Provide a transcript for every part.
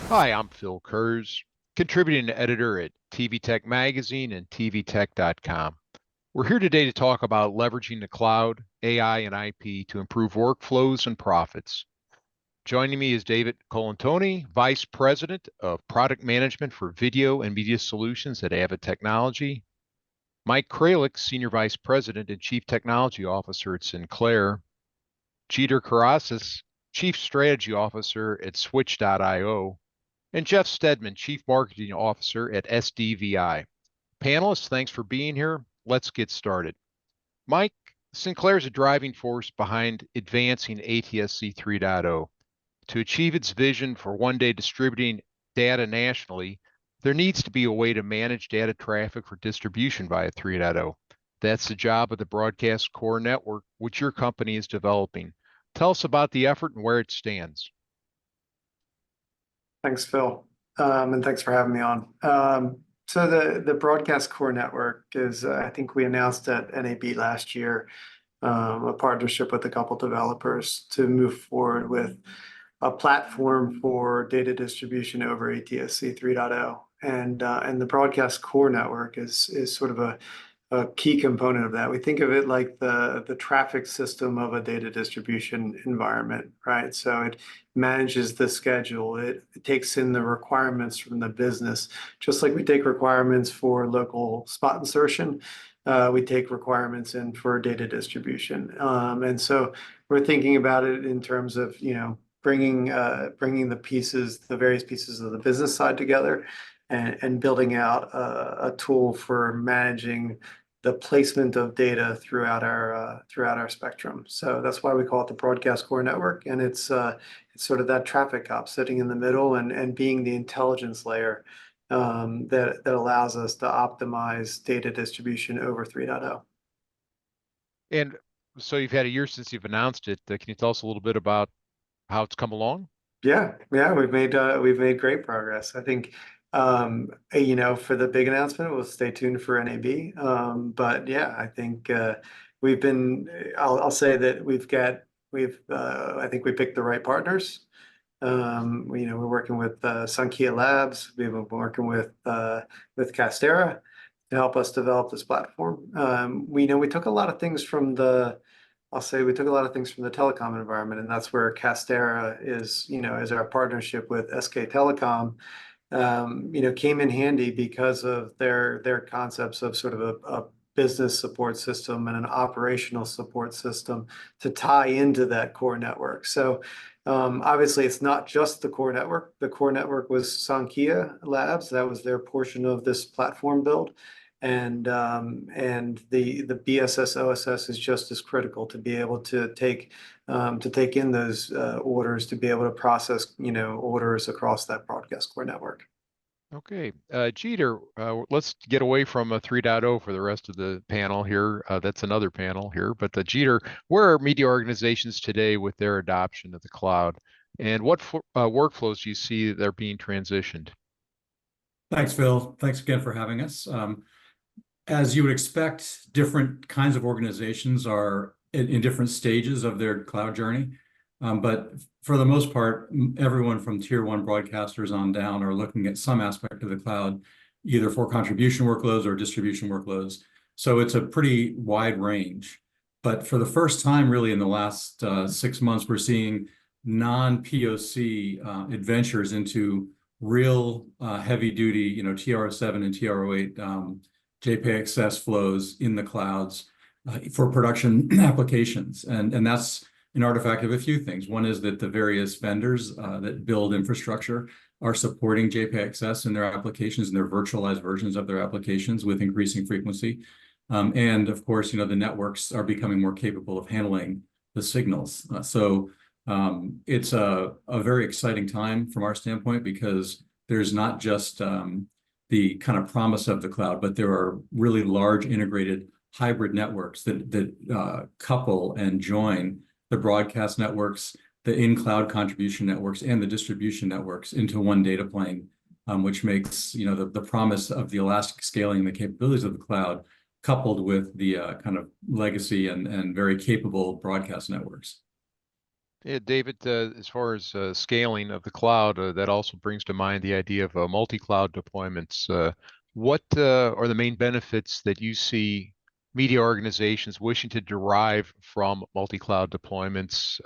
Hi, I'm Phil Kurz, contributing editor at TV Tech Magazine and tvtech.com. We're here today to talk about leveraging the cloud, AI, and IP to improve workflows and profits. Joining me is David Colantuoni, Vice President of Product Management for Video and Media Solutions at Avid Technology, Mike Kralec, Senior Vice President and Chief Technology Officer at Sinclair, Geeter Kyrazis, Chief Strategy Officer at Switch.io, and Geoff Stedman, Chief Marketing Officer at SDVI. Panelists, thanks for being here. Let's get started. Mike, Sinclair is a driving force behind advancing ATSC 3.0. To achieve its vision for one day distributing data nationally, there needs to be a way to manage data traffic for distribution via 3.0. That's the job of the Broadcast Core Network, which your company is developing. Tell us about the effort and where it stands. Thanks, Phil, and thanks for having me on. So the Broadcast Core Network is, I think we announced at NAB last year, a partnership with a couple developers to move forward with a platform for data distribution over ATSC 3.0. And the Broadcast Core Network is sort of a key component of that. We think of it like the traffic system of a data distribution environment, right? So it manages the schedule. It takes in the requirements from the business, just like we take requirements for local spot insertion. We take requirements in for data distribution. And so we're thinking about it in terms of, bringing the various pieces of the business side together and building out a tool for managing the placement of data throughout our spectrum. So that's why we call it the Broadcast Core Network, and it's sort of that traffic cop sitting in the middle and being the intelligence layer that allows us to optimize data distribution over 3.0. And so you've had a year since you've announced it. Can you tell us a little bit about how it's come along? Yeah, we've made great progress. I think for the big announcement, we'll stay tuned for NAB. But yeah, I think I'll say that I think we picked the right partners. We're working with Sankhya Labs. We've been working with Castera to help us develop this platform. We took a lot of things from the telecom environment, and that's where Castera is our partnership with SK Telecom, came in handy because of their concepts of sort of a business support system and an operational support system to tie into that core network. So obviously it's not just the core network. The core network was Sankhya Labs. That was their portion of this platform build. And the BSS OSS is just as critical to be able to take in those orders, to be able to process orders across that Broadcast Core Network. Okay, Geeter, let's get away from 3.0 for the rest of the panel here. That's another panel here, but Geeter, where are media organizations today with their adoption of the cloud, and what workflows do you see they're being transitioned? Thanks, Phil. Thanks again for having us. As you would expect, different kinds of organizations are in different stages of their cloud journey. But for the most part, everyone from tier one broadcasters on down are looking at some aspect of the cloud, either for contribution workloads or distribution workloads. So it's a pretty wide range. But for the first time, really, in the last 6 months, we're seeing non-POC adventures into real heavy-duty, TR07 and TR08 JPXS flows in the clouds for production applications. And that's an artifact of a few things. One is that the various vendors that build infrastructure are supporting JPXS in their applications and their virtualized versions of their applications with increasing frequency. And of course, the networks are becoming more capable of handling the signals. So it's a very exciting time from our standpoint, because there's not just the kind of promise of the cloud, but there are really large integrated hybrid networks that couple and join the broadcast networks, the in-cloud contribution networks, and the distribution networks into one data plane, which makes the promise of the elastic scaling and the capabilities of the cloud coupled with the kind of legacy and very capable broadcast networks. Yeah, David, as far as scaling of the cloud, that also brings to mind the idea of multi-cloud deployments. What are the main benefits that you see media organizations wishing to derive from multi-cloud deployments,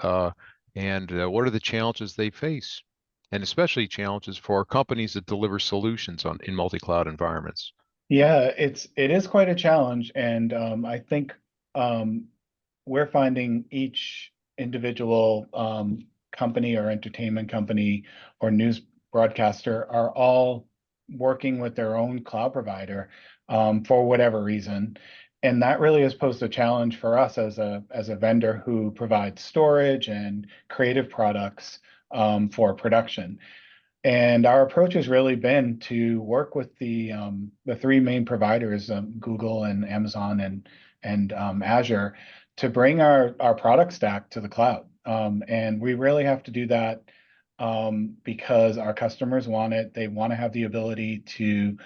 and what are the challenges they face, and especially challenges for companies that deliver solutions in multi-cloud environments? Yeah, it is quite a challenge, and I think um, we're finding each individual company or entertainment company or news broadcaster are all working with their own cloud provider for whatever reason. And that really has posed a challenge for us as a vendor who provides storage and creative products for production. And our approach has really been to work with the three main providers, Google and Amazon and Azure, to bring our product stack to the cloud. And we really have to do that because our customers want it. They want to have the ability to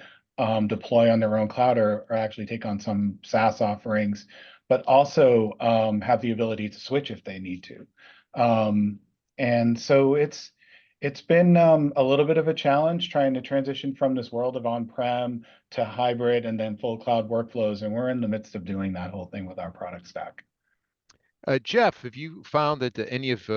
deploy on their own cloud or actually take on some SaaS offerings, but also have the ability to switch if they need to. And so it's been a little bit of a challenge trying to transition from this world of on-prem to hybrid and then full cloud workflows, and we're in the midst of doing that whole thing with our product stack. Geoff, have you found that any of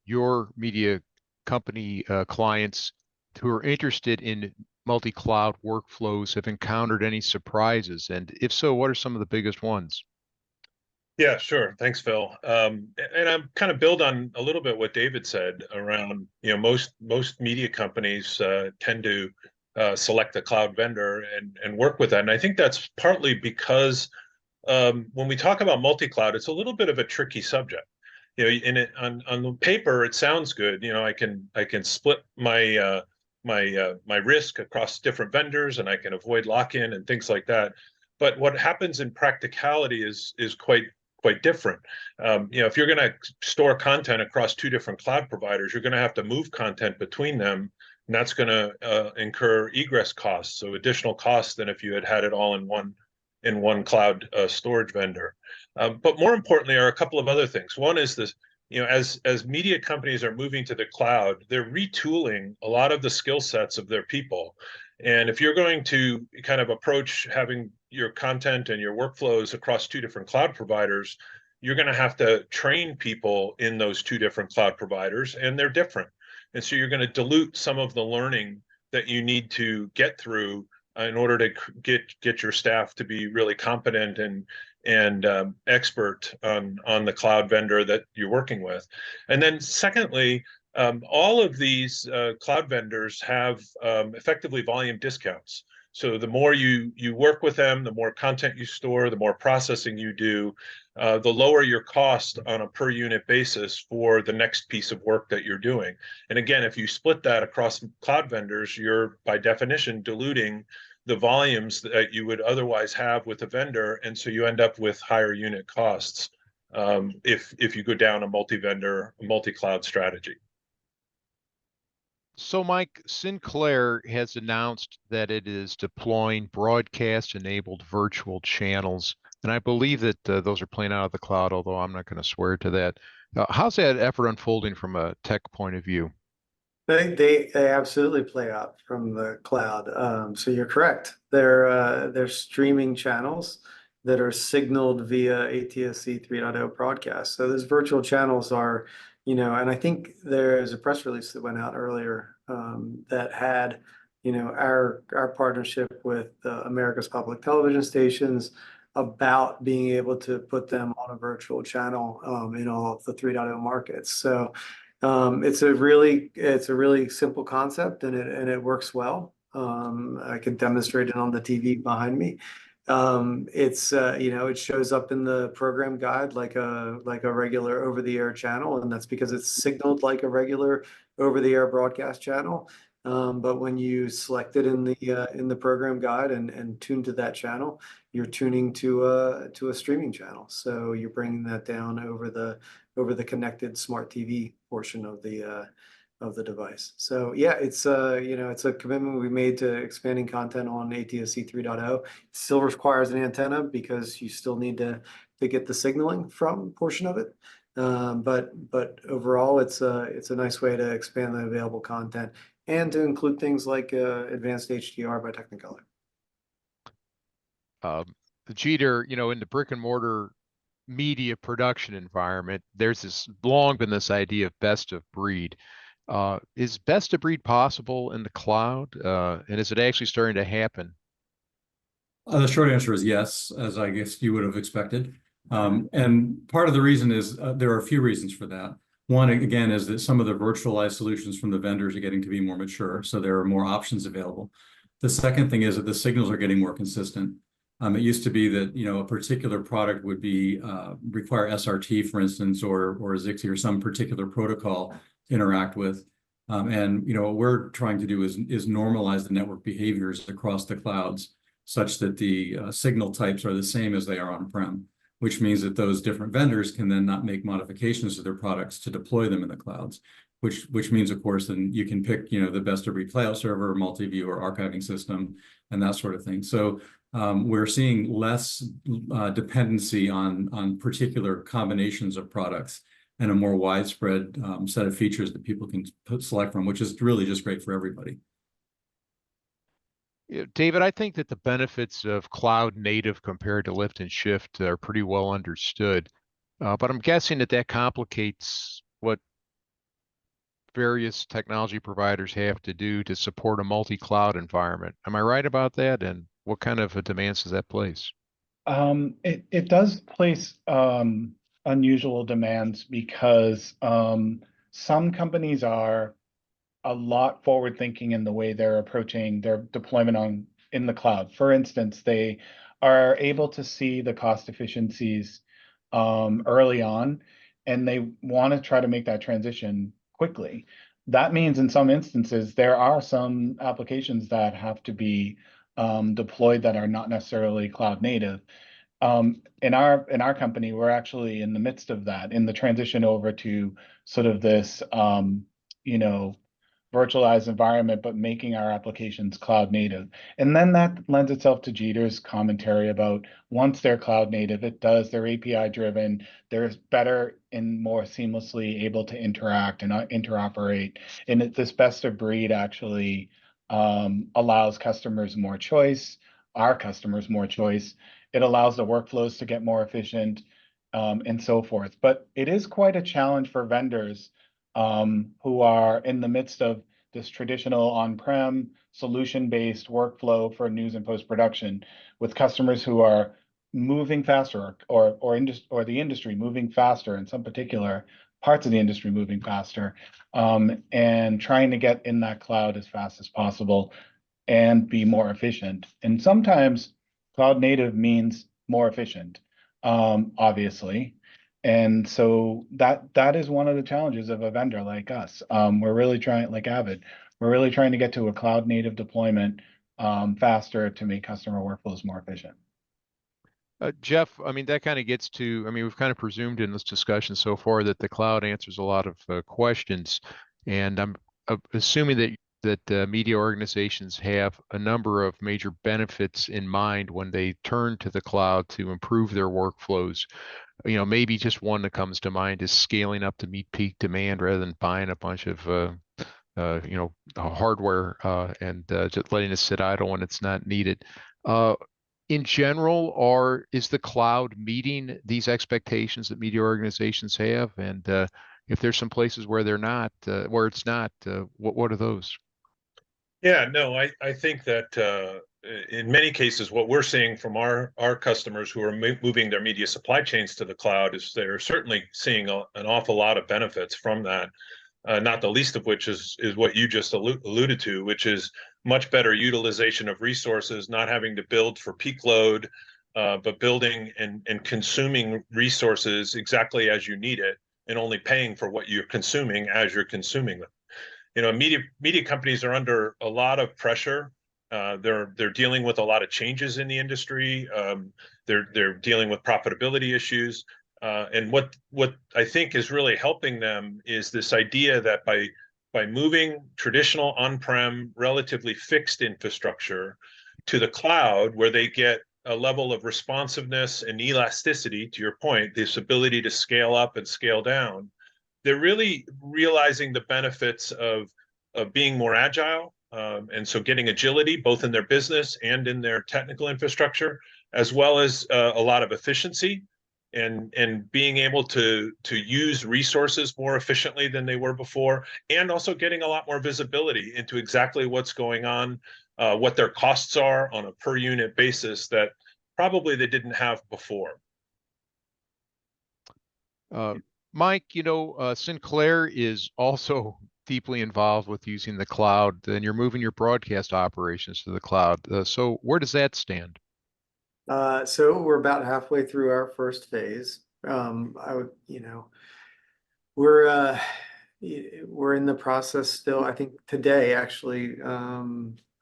your media company clients who are interested in multi-cloud workflows have encountered any surprises? And if so, what are some of the biggest ones? Yeah, sure. Thanks, Phil. And I'm kind of build on a little bit what David said around, most media companies tend to select a cloud vendor and work with that. And I think that's partly because when we talk about multi-cloud, it's a little bit of a tricky subject. On the paper, it sounds good. I can split my my risk across different vendors, and I can avoid lock-in and things like that. But what happens in practicality is quite different. If you're going to store content across two different cloud providers, you're going to have to move content between them, and that's going to incur egress costs, so additional costs than if you had it all in one cloud storage vendor. But more importantly are a couple of other things. One is this, as media companies are moving to the cloud, they're retooling a lot of the skill sets of their people. And if you're going to kind of approach having your content and your workflows across two different cloud providers, you're going to have to train people in those two different cloud providers, and they're different. And so you're going to dilute some of the learning that you need to get through in order to get your staff to be really competent and expert on the cloud vendor that you're working with. And then secondly, all of these cloud vendors have effectively volume discounts. So the more you work with them, the more content you store, the more processing you do, the lower your cost on a per unit basis for the next piece of work that you're doing. And again, if you split that across cloud vendors, you're by definition diluting the volumes that you would otherwise have with a vendor, and so you end up with higher unit costs if you go down a multi-vendor, multi-cloud strategy. So, Mike, Sinclair has announced that it is deploying broadcast-enabled virtual channels, and I believe that those are playing out of the cloud, although I'm not going to swear to that. How's that effort unfolding from a tech point of view? They absolutely play out from the cloud. So you're correct. They're streaming channels that are signaled via ATSC 3.0 broadcast. So those virtual channels are, and I think there's a press release that went out earlier that had, our partnership with America's public television stations about being able to put them on a virtual channel in all of the 3.0 markets. So it's a really simple concept, and it works well. I can demonstrate it on the TV behind me. It shows up in the program guide like a regular over-the-air channel, and that's because it's signaled like a regular over-the-air broadcast channel. But when you select it in the program guide and tune to that channel, you're tuning to a streaming channel. So you're bringing that down over the connected smart TV portion of the device. So yeah, it's a commitment we made to expanding content on ATSC 3.0. It still requires an antenna because you still need to get the signaling from portion of it. But overall, it's a nice way to expand the available content and to include things like advanced HDR by Technicolor. The Geeter, in the brick and mortar media production environment, there's long been this idea of best of breed. Is best of breed possible in the cloud? And is it actually starting to happen? The short answer is yes, as I guess you would have expected. And part of the reason is there are a few reasons for that. One, again, is that some of the virtualized solutions from the vendors are getting to be more mature, so there are more options available. The second thing is that the signals are getting more consistent. It used to be that a particular product would be require SRT, for instance, or Zixi or some particular protocol to interact with. And what we're trying to do is normalize the network behaviors across the clouds, such that the signal types are the same as they are on-prem, which means that those different vendors can then not make modifications to their products to deploy them in the clouds, which means, of course, then you can pick, the best of breed file server, multi-view or archiving system, and that sort of thing. So we're seeing less dependency on particular combinations of products and a more widespread set of features that people can select from, which is really just great for everybody. David, I think that the benefits of cloud native compared to lift and shift are pretty well understood. But I'm guessing that complicates what various technology providers have to do to support a multi-cloud environment. Am I right about that? And what kind of demands does that place? It does place unusual demands because some companies are a lot forward thinking in the way they're approaching their deployment in the cloud. For instance, they are able to see the cost efficiencies early on, and they want to try to make that transition quickly. That means in some instances, there are some applications that have to be deployed that are not necessarily cloud native. In our company, we're actually in the midst of that, in the transition over to sort of this, virtualized environment, but making our applications cloud native. And then that lends itself to Geeter's commentary about once they're cloud native, they're API driven, they're better and more seamlessly able to interact and interoperate. And this best of breed actually allows customers more choice, our customers more choice. It allows the workflows to get more efficient, and so forth. But it is quite a challenge for vendors who are in the midst of this traditional on-prem solution-based workflow for news and post-production, with customers who are moving faster, or the industry moving faster, in some particular parts of the industry moving faster, and trying to get in that cloud as fast as possible and be more efficient. And sometimes cloud native means more efficient, obviously. And so that is one of the challenges of a vendor like us. We're really trying, like Avid, we're really trying to get to a cloud native deployment faster to make customer workflows more efficient. Geoff, I mean, that kind of gets to, we've kind of presumed in this discussion so far that the cloud answers a lot of questions. And I'm assuming that media organizations have a number of major benefits in mind when they turn to the cloud to improve their workflows. Maybe just one that comes to mind is scaling up to meet peak demand rather than buying a bunch of hardware and just letting it sit idle when it's not needed. In general, is the cloud meeting these expectations that media organizations have? And if there's some places where they're not, where it's not, what are those? Yeah, no, I think that in many cases, what we're seeing from our customers who are moving their media supply chains to the cloud is they're certainly seeing an awful lot of benefits from that. Not the least of which is what you just alluded to, which is much better utilization of resources, not having to build for peak load, but building and consuming resources exactly as you need it, and only paying for what you're consuming as you're consuming them. Media companies are under a lot of pressure. They're dealing with a lot of changes in the industry. They're dealing with profitability issues. And what I think is really helping them is this idea that by moving traditional on-prem, relatively fixed infrastructure to the cloud, where they get a level of responsiveness and elasticity, to your point, this ability to scale up and scale down, they're really realizing the benefits of being more agile. And so getting agility both in their business and in their technical infrastructure, as well as a lot of efficiency and being able to use resources more efficiently than they were before, and also getting a lot more visibility into exactly what's going on, what their costs are on a per unit basis that probably they didn't have before. Mike, Sinclair is also deeply involved with using the cloud, and you're moving your broadcast operations to the cloud. So where does that stand? So we're about halfway through our first phase. We're in the process still. I think today, actually,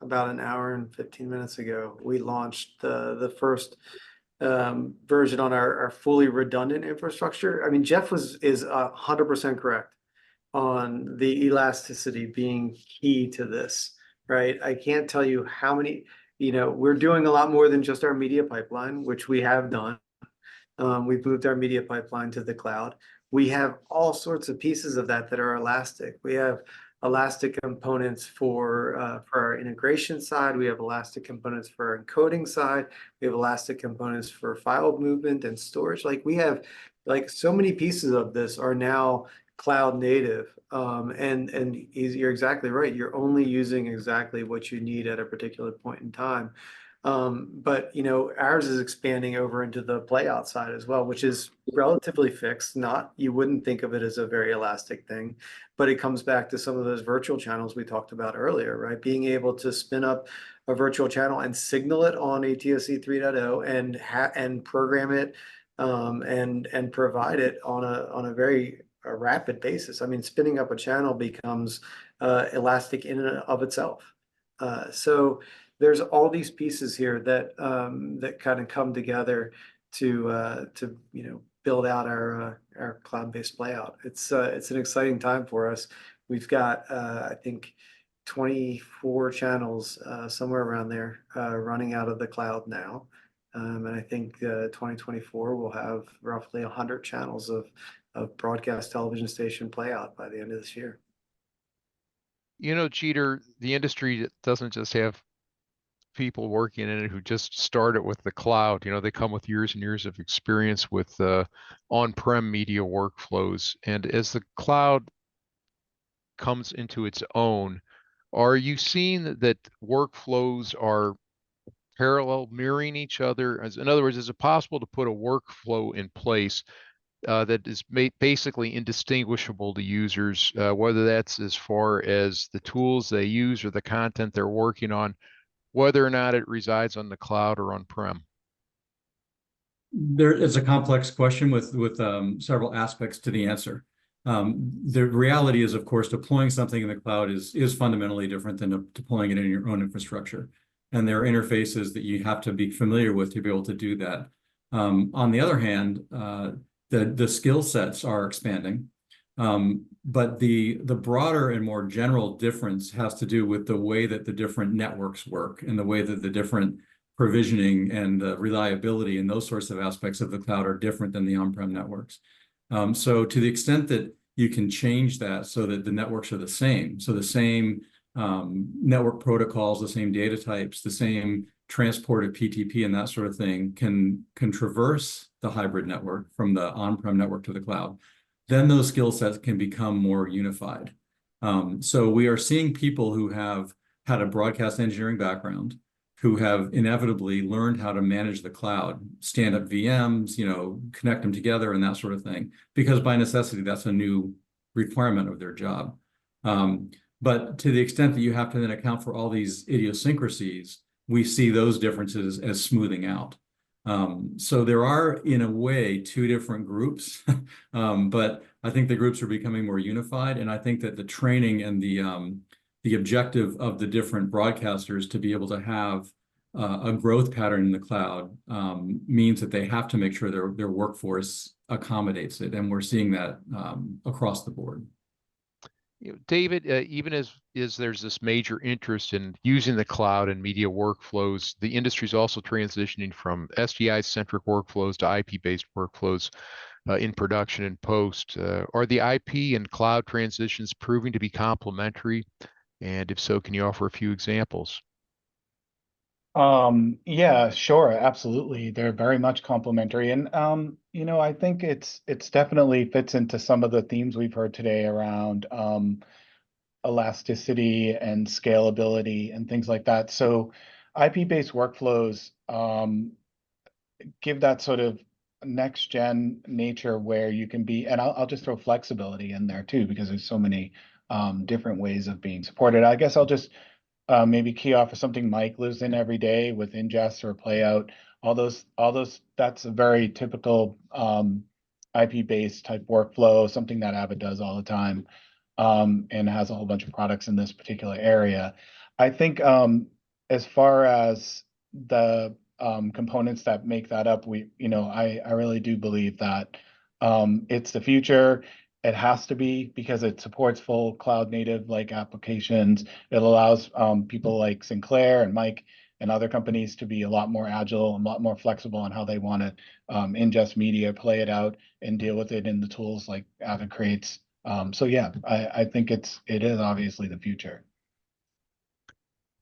about an hour and 15 minutes ago, we launched the first version on our fully redundant infrastructure. I mean, Geoff is 100% correct on the elasticity being key to this, right? I can't tell you how many. We're doing a lot more than just our media pipeline, which we have done. We've moved our media pipeline to the cloud. We have all sorts of pieces of that are elastic. We have elastic components for our integration side. We have elastic components for our encoding side. We have elastic components for file movement and storage. We have so many pieces of this are now cloud native. And you're exactly right. You're only using exactly what you need at a particular point in time. But ours is expanding over into the playout side as well, which is relatively fixed. You wouldn't think of it as a very elastic thing, but it comes back to some of those virtual channels we talked about earlier, right? Being able to spin up a virtual channel and signal it on ATSC 3.0 and program it and provide it on a very rapid basis. I mean, spinning up a channel becomes elastic in and of itself. So there's all these pieces here that kind of come together to build out our cloud-based playout. It's an exciting time for us. We've got I think 24 channels somewhere around there running out of the cloud now. And I think 2024 will have roughly 100 channels of broadcast television station playout by the end of this year. Geeter, the industry doesn't just have people working in it who just started with the cloud. They come with years and years of experience with on-prem media workflows. And as the cloud comes into its own, are you seeing that workflows are parallel mirroring each other? In other words, is it possible to put a workflow in place that is basically indistinguishable to users, whether that's as far as the tools they use or the content they're working on, whether or not it resides on the cloud or on-prem? There is a complex question with several aspects to the answer. The reality is, of course, deploying something in the cloud is fundamentally different than deploying it in your own infrastructure. And there are interfaces that you have to be familiar with to be able to do that. On the other hand, the skill sets are expanding. But the broader and more general difference has to do with the way that the different networks work and the way that the different provisioning and reliability and those sorts of aspects of the cloud are different than the on-prem networks. So to the extent that you can change that so that the networks are the same, so the same network protocols, the same data types, the same transport of PTP and that sort of thing can traverse the hybrid network from the on-prem network to the cloud, then those skill sets can become more unified. So we are seeing people who have had a broadcast engineering background, who have inevitably learned how to manage the cloud, stand up VMs, connect them together and that sort of thing, because by necessity, that's a new requirement of their job. But to the extent that you have to then account for all these idiosyncrasies, we see those differences as smoothing out. So there are, in a way, two different groups, but I think the groups are becoming more unified. And I think that the training and the objective of the different broadcasters to be able to have a growth pattern in the cloud means that they have to make sure their workforce accommodates it. And we're seeing that across the board. David, even as there's this major interest in using the cloud and media workflows, the industry is also transitioning from SDI-centric workflows to IP-based workflows in production and post. Are the IP and cloud transitions proving to be complementary? And if so, can you offer a few examples? Yeah, sure, absolutely. They're very much complementary. And I think it's definitely fits into some of the themes we've heard today around elasticity and scalability and things like that. So IP-based workflows give that sort of next gen nature where you can be, and I'll just throw flexibility in there too, because there's so many different ways of being supported. I guess I'll just maybe key off of something Mike lives in every day with ingest or play out. All those, that's a very typical IP-based type workflow, something that Avid does all the time, and has a whole bunch of products in this particular area. I think as far as the components that make that up, I really do believe that it's the future. It has to be because it supports full cloud native like applications. It allows people like Sinclair and Mike and other companies to be a lot more agile and a lot more flexible on how they want to ingest media, play it out, and deal with it in the tools like Avid creates. So yeah, I think it is obviously the future.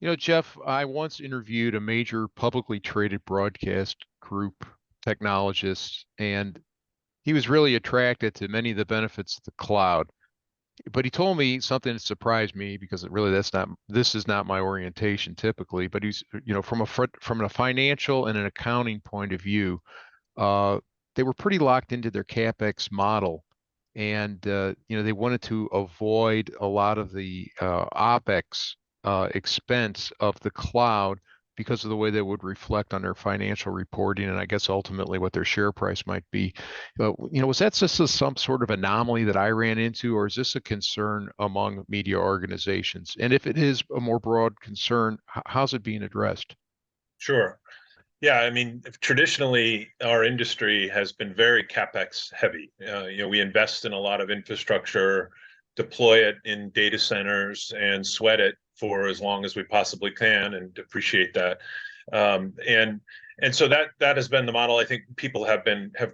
Geoff, I once interviewed a major publicly traded broadcast group technologist, and he was really attracted to many of the benefits of the cloud. But he told me something that surprised me because this is not my orientation typically. But he's, from a financial and an accounting point of view, uh, they were pretty locked into their CapEx model. And they wanted to avoid a lot of the OpEx expense of the cloud because of the way that would reflect on their financial reporting and I guess ultimately what their share price might be. Was that just some sort of anomaly that I ran into, or is this a concern among media organizations? And if it is a more broad concern, how's it being addressed? Sure. Yeah, I mean, traditionally, our industry has been very CapEx heavy. We invest in a lot of infrastructure, deploy it in data centers, and sweat it for as long as we possibly can, and depreciate that. And so that has been the model I think people have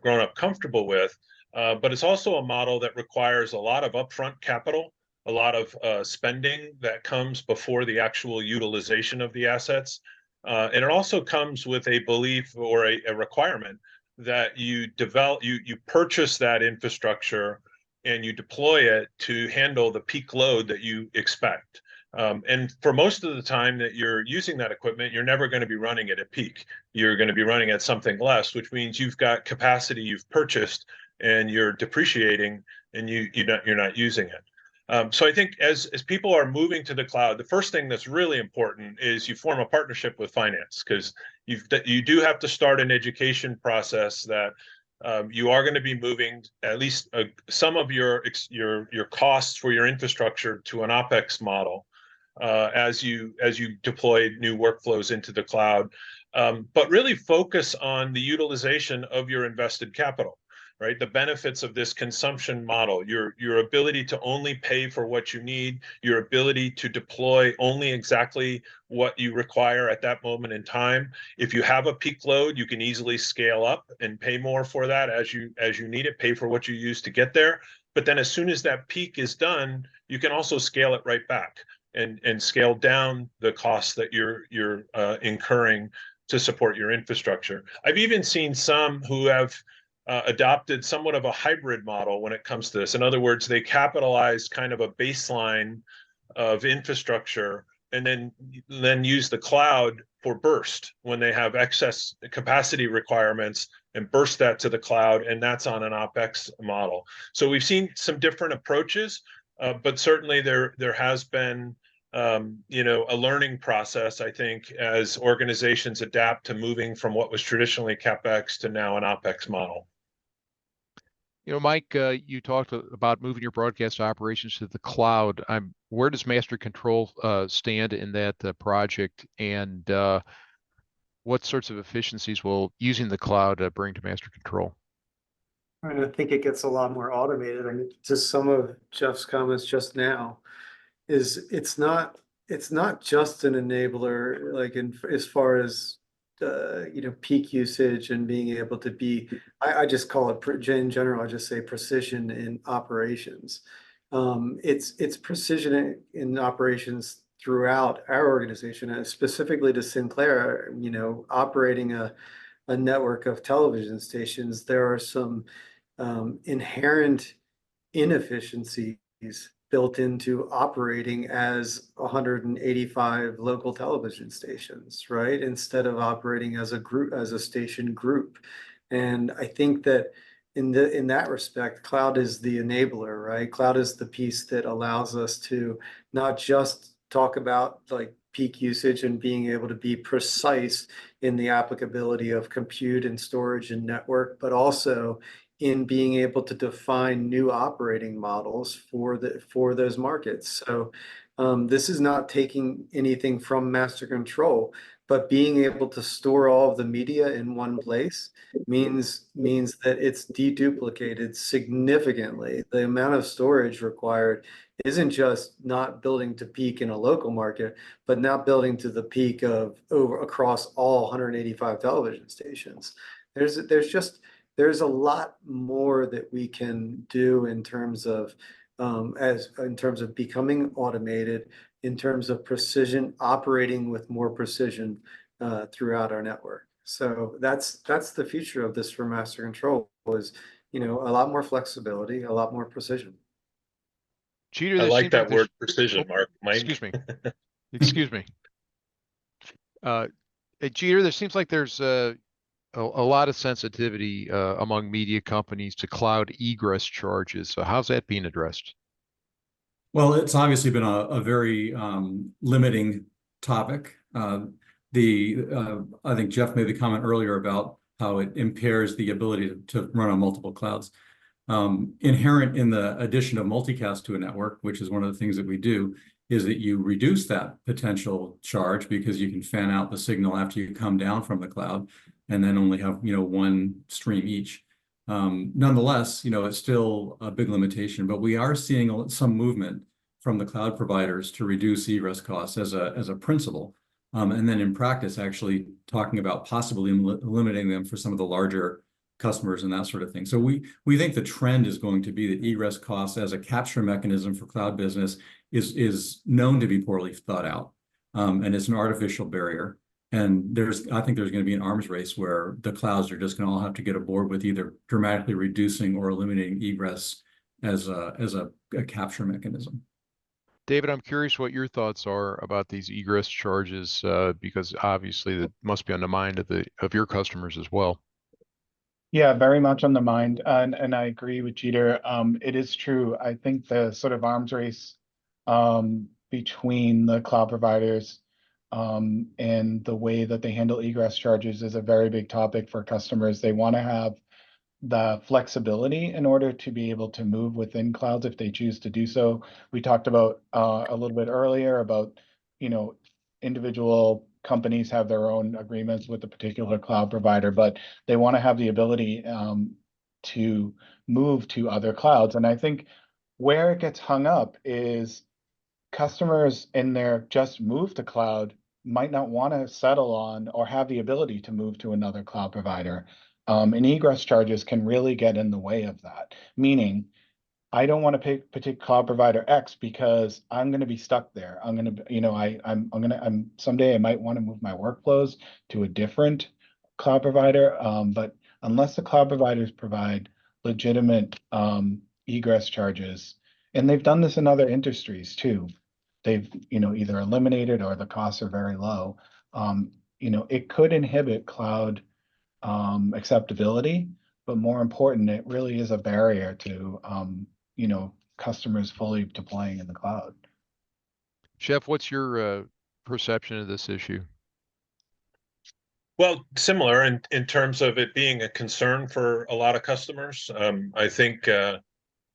grown up comfortable with. But it's also a model that requires a lot of upfront capital, a lot of spending that comes before the actual utilization of the assets. And it also comes with a belief or a requirement that you purchase that infrastructure and you deploy it to handle the peak load that you expect. And for most of the time that you're using that equipment, you're never going to be running it at peak. You're going to be running at something less, which means you've got capacity you've purchased and you're depreciating and you're not using it. So I think as people are moving to the cloud, the first thing that's really important is you form a partnership with finance, because you do have to start an education process that you are going to be moving at least some of your costs for your infrastructure to an OpEx model as you deploy new workflows into the cloud, but really focus on the utilization of your invested capital. Right, the benefits of this consumption model, your ability to only pay for what you need, your ability to deploy only exactly what you require at that moment in time. If you have a peak load, you can easily scale up and pay more for that as you need it, pay for what you use to get there. But then as soon as that peak is done, you can also scale it right back and scale down the costs that you're incurring to support your infrastructure. I've even seen some who have adopted somewhat of a hybrid model when it comes to this. In other words, they capitalize kind of a baseline of infrastructure and then use the cloud for burst when they have excess capacity requirements, and burst that to the cloud, and that's on an OpEx model. So we've seen some different approaches, but certainly there has been a learning process, I think, as organizations adapt to moving from what was traditionally CapEx to now an OpEx model. Mike, you talked about moving your broadcast operations to the cloud. Where does Master Control stand in that project, and what sorts of efficiencies will using the cloud bring to Master Control? I mean, I think it gets a lot more automated. I mean, to some of Geoff's comments just now, is it's not just an enabler, like in as far as peak usage and being able to be, I just call it in general, I just say precision in operations. It's precision in operations throughout our organization, and specifically to Sinclair, operating a network of television stations. There are some inherent inefficiencies built into operating as 185 local television stations, right? Instead of operating as a group, as a station group. And I think that in that respect, cloud is the enabler, right? Cloud is the piece that allows us to not just talk about like peak usage and being able to be precise in the applicability of compute and storage and network, but also in being able to define new operating models for those markets. So this is not taking anything from master control, but being able to store all of the media in one place means that it's deduplicated significantly. The amount of storage required isn't just not building to peak in a local market, but now building to the peak of across all 185 television stations. There's a lot more that we can do in terms of becoming automated, in terms of precision, operating with more precision throughout our network. So that's the future of this for master control, is a lot more flexibility, a lot more precision. Geeter, I there like seems that there's word precision, Mike. excuse me. Excuse me. Geeter, there seems like there's a lot of sensitivity among media companies to cloud egress charges. So how's that being addressed? Well, it's obviously been a very limiting topic. I think Geoff made the comment earlier about how it impairs the ability to run on multiple clouds. Inherent in the addition of multicast to a network, which is one of the things that we do, is that you reduce that potential charge because you can fan out the signal after you come down from the cloud and then only have, one stream each. Nonetheless, it's still a big limitation, but we are seeing some movement from the cloud providers to reduce egress costs as a principle. And then in practice, actually talking about possibly eliminating them for some of the larger customers and that sort of thing. So we think the trend is going to be that egress costs as a capture mechanism for cloud business is known to be poorly thought out. And it's an artificial barrier. And I think there's going to be an arms race where the clouds are just going to all have to get aboard with either dramatically reducing or eliminating egress as a capture mechanism. David, I'm curious what your thoughts are about these egress charges, because obviously that must be on the mind of your customers as well. Yeah, very much on the mind, and I agree with Geeter. It is true. I think the sort of arms race between the cloud providers and the way that they handle egress charges is a very big topic for customers. They want to have the flexibility in order to be able to move within clouds if they choose to do so. We talked about a little bit earlier about, individual companies have their own agreements with a particular cloud provider, but they want to have the ability to move to other clouds. And I think where it gets hung up is customers in their just move to cloud might not want to settle on or have the ability to move to another cloud provider. And egress charges can really get in the way of that. Meaning, I don't want to pick cloud provider X because I'm going to be stuck there. I'm going to, someday I might want to move my workflows to a different cloud provider. But unless the cloud providers provide legitimate egress charges, and they've done this in other industries too, they've either eliminated or the costs are very low. It could inhibit cloud acceptability, but more important, it really is a barrier to customers fully deploying in the cloud. Geoff, what's your perception of this issue? Well, similar in terms of it being a concern for a lot of customers. I think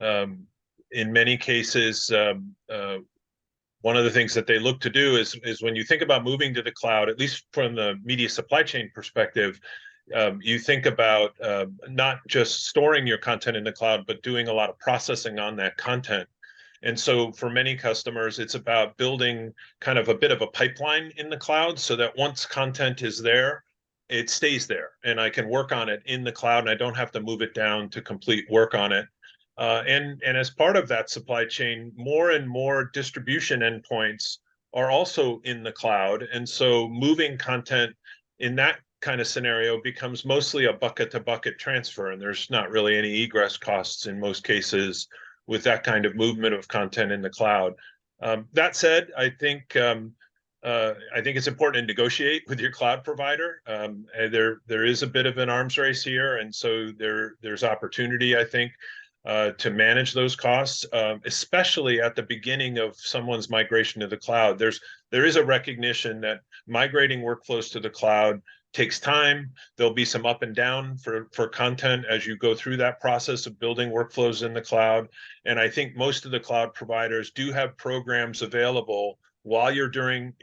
in many cases, one of the things that they look to do is when you think about moving to the cloud, at least from the media supply chain perspective, you think about not just storing your content in the cloud, but doing a lot of processing on that content. And so for many customers, it's about building kind of a bit of a pipeline in the cloud so that once content is there, it stays there and I can work on it in the cloud and I don't have to move it down to complete work on it. And as part of that supply chain, more and more distribution endpoints are also in the cloud. And so moving content in that kind of scenario becomes mostly a bucket to bucket transfer. And there's not really any egress costs in most cases with that kind of movement of content in the cloud. That said, I think it's important to negotiate with your cloud provider. There is a bit of an arms race here, and so there's opportunity, I think, to manage those costs, especially at the beginning of someone's migration to the cloud. There is a recognition that migrating workflows to the cloud takes time. There'll be some up and down for content as you go through that process of building workflows in the cloud. And I think most of the cloud providers do have programs available while you're going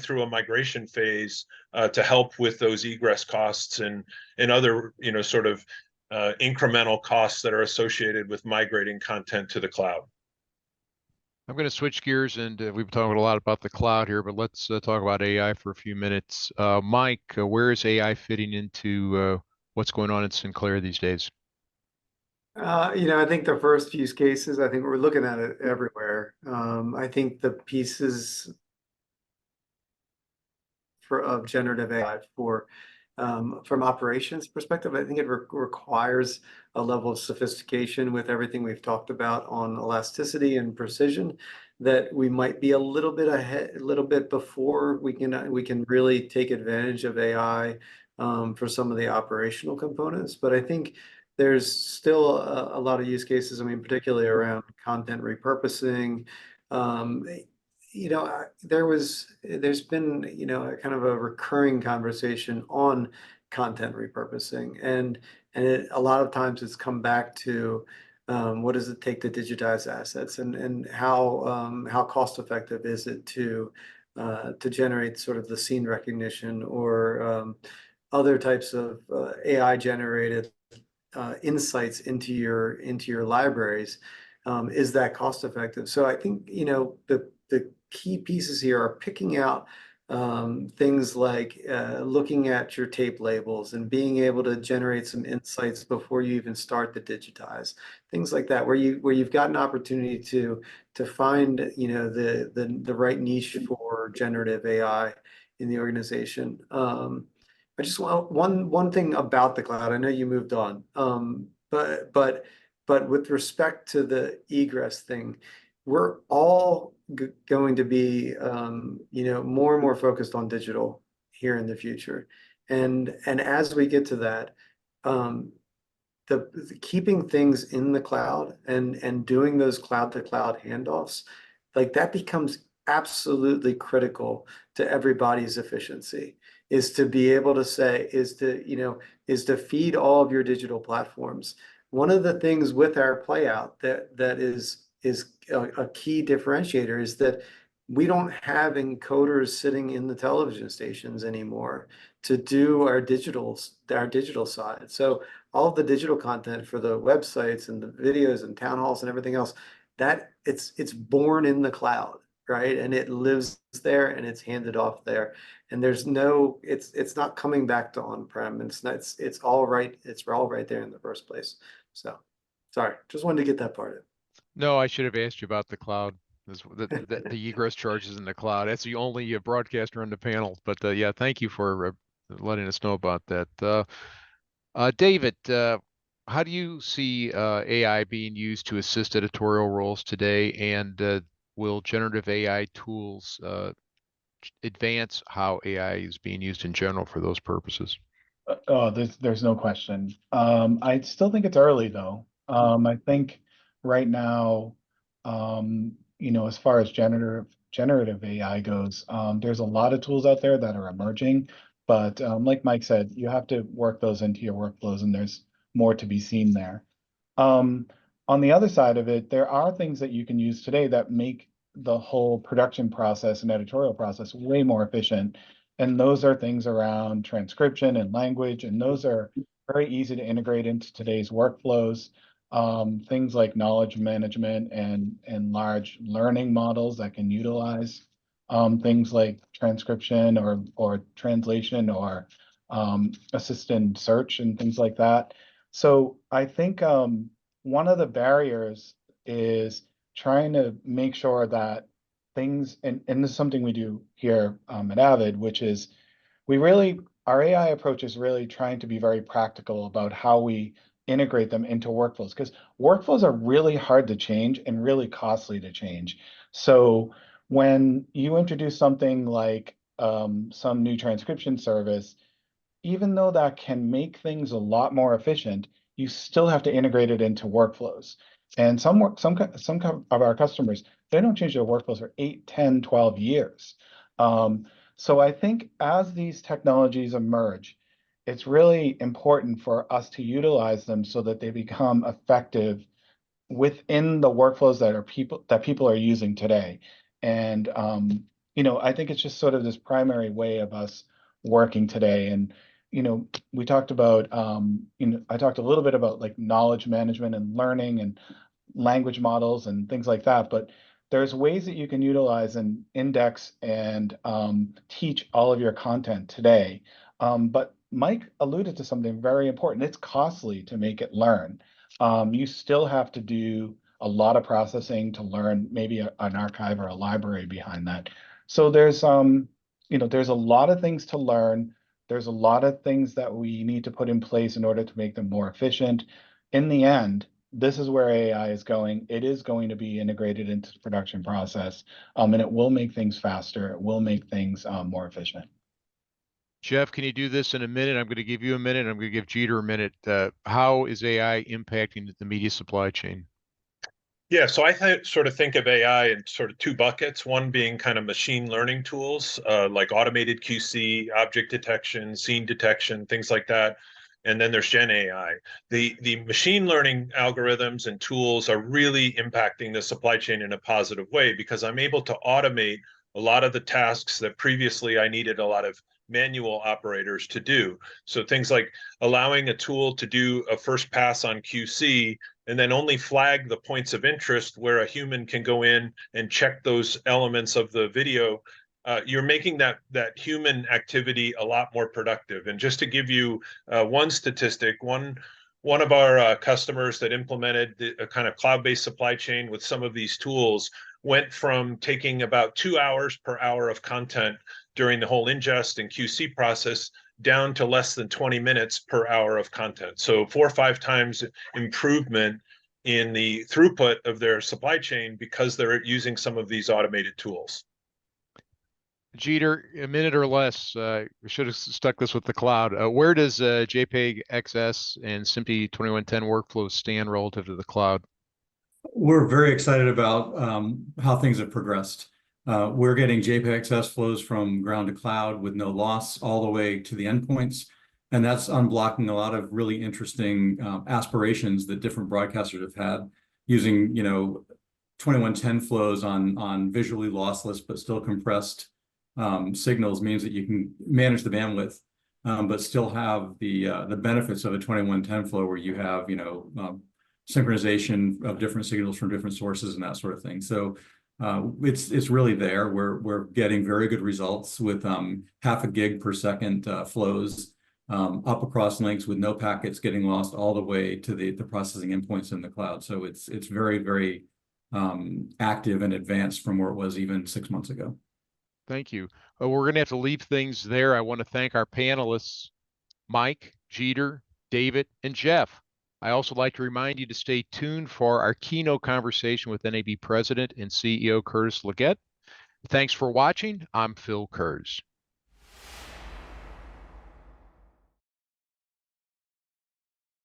through a migration phase to help with those egress costs and other sort of incremental costs that are associated with migrating content to the cloud. I'm going to switch gears, and we've been talking a lot about the cloud here, but let's talk about AI for a few minutes. Mike, where is AI fitting into what's going on in Sinclair these days? I think the first use cases, I think we're looking at it everywhere. I think the pieces of generative AI from operations perspective, I think it requires a level of sophistication with everything we've talked about on elasticity and precision that we might be a little bit ahead, a little bit before we can really take advantage of AI for some of the operational components. But I think there's still a lot of use cases. I mean, particularly around content repurposing. There's been, a kind of a recurring conversation on content repurposing, and a lot of times it's come back to what does it take to digitize assets, and how cost effective is it to generate sort of the scene recognition or other types of AI generated insights into your libraries. Is that cost effective? So I think the key pieces here are picking out things like looking at your tape labels and being able to generate some insights before you even start to digitize. Things like that, where you've got an opportunity to find the right niche for generative AI in the organization. I just want one thing about the cloud. I know you moved on, but with respect to the egress thing, we're all going to be more and more focused on digital here in the future, and as we get to that, the keeping things in the cloud and doing those cloud to cloud handoffs, like that becomes absolutely critical to everybody's efficiency. Is to be able to say, is to feed all of your digital platforms. One of the things with our playout that is a key differentiator is that we don't have encoders sitting in the television stations anymore to do our digital side. So all of the digital content for the websites and the videos and town halls and everything else, that it's born in the cloud, right? And it lives there and it's handed off there. And there's it's not coming back to on-prem. It's all right there in the first place. So sorry, just wanted to get that part in. No, I should have asked you about the cloud. The egress charges in the cloud. That's the only broadcaster on the panel. But yeah, thank you for letting us know about that. David, how do you see AI being used to assist editorial roles today? And will generative AI tools advance how AI is being used in general for those purposes? Oh, there's no question. I still think it's early though. I think right now, as far as generative AI goes, there's a lot of tools out there that are emerging, but like Mike said, you have to work those into your workflows, and there's more to be seen there. On the other side of it, there are things that you can use today that make the whole production process and editorial process way more efficient. And those are things around transcription and language, and those are very easy to integrate into today's workflows. Things like knowledge management and large learning models that can utilize things like transcription or translation or assisted search and things like that. So I think one of the barriers is trying to make sure that things, and this is something we do here at Avid, which is our AI approach is really trying to be very practical about how we integrate them into workflows, because workflows are really hard to change and really costly to change. So when you introduce something like some new transcription service, even though that can make things a lot more efficient, you still have to integrate it into workflows. And some of our customers, they don't change their workflows for 8, 10, 12 years. So I think as these technologies emerge, it's really important for us to utilize them so that they become effective within the workflows that people are using today. And I think it's just sort of this primary way of us working today. And we talked about I talked a little bit about like knowledge management and learning and language models and things like that, but there's ways that you can utilize and index and teach all of your content today. But Mike alluded to something very important. It's costly to make it learn. You still have to do a lot of processing to learn maybe an archive or a library behind that. So there's there's a lot of things to learn. There's a lot of things that we need to put in place in order to make them more efficient. In the end, this is where AI is going. It is going to be integrated into the production process, and it will make things faster. It will make things more efficient. Geoff, can you do this in a minute? I'm going to give you a minute. I'm going to give Geeter a minute. How is AI impacting the media supply chain? Yeah, so I sort of think of AI in sort of two buckets, one being kind of machine learning tools, like automated QC, object detection, scene detection, things like that. And then there's Gen AI. The machine learning algorithms and tools are really impacting the supply chain in a positive way, because I'm able to automate a lot of the tasks that previously I needed a lot of manual operators to do. So things like allowing a tool to do a first pass on QC and then only flag the points of interest where a human can go in and check those elements of the video. You're making that human activity a lot more productive. And just to give you one statistic, one of our customers that implemented a kind of cloud-based supply chain with some of these tools went from taking about 2 hours per hour of content during the whole ingest and QC process down to less than 20 minutes per hour of content. So 4 or 5 times improvement in the throughput of their supply chain because they're using some of these automated tools. Geeter, a minute or less. We should have stuck this with the cloud. Where does JPEG XS and SMPTE 2110 workflows stand relative to the cloud? We're very excited about how things have progressed. We're getting JPEG XS flows from ground to cloud with no loss all the way to the endpoints. And that's unblocking a lot of really interesting aspirations that different broadcasters have had using, 2110 flows on visually lossless but still compressed signals means that you can manage the bandwidth, but still have the benefits of a 2110 flow where you have, synchronization of different signals from different sources and that sort of thing. So it's really there. We're getting very good results with half a gig per second flows up across links with no packets getting lost all the way to the processing endpoints in the cloud. So it's very, very active and advanced from where it was even 6 months ago. Thank you. We're going to have to leave things there. I want to thank our panelists, Mike, Geeter, David, and Geoff. I also like to remind you to stay tuned for our keynote conversation with NAB President and CEO Kurz. Thanks for watching. I'm Phil Kurz.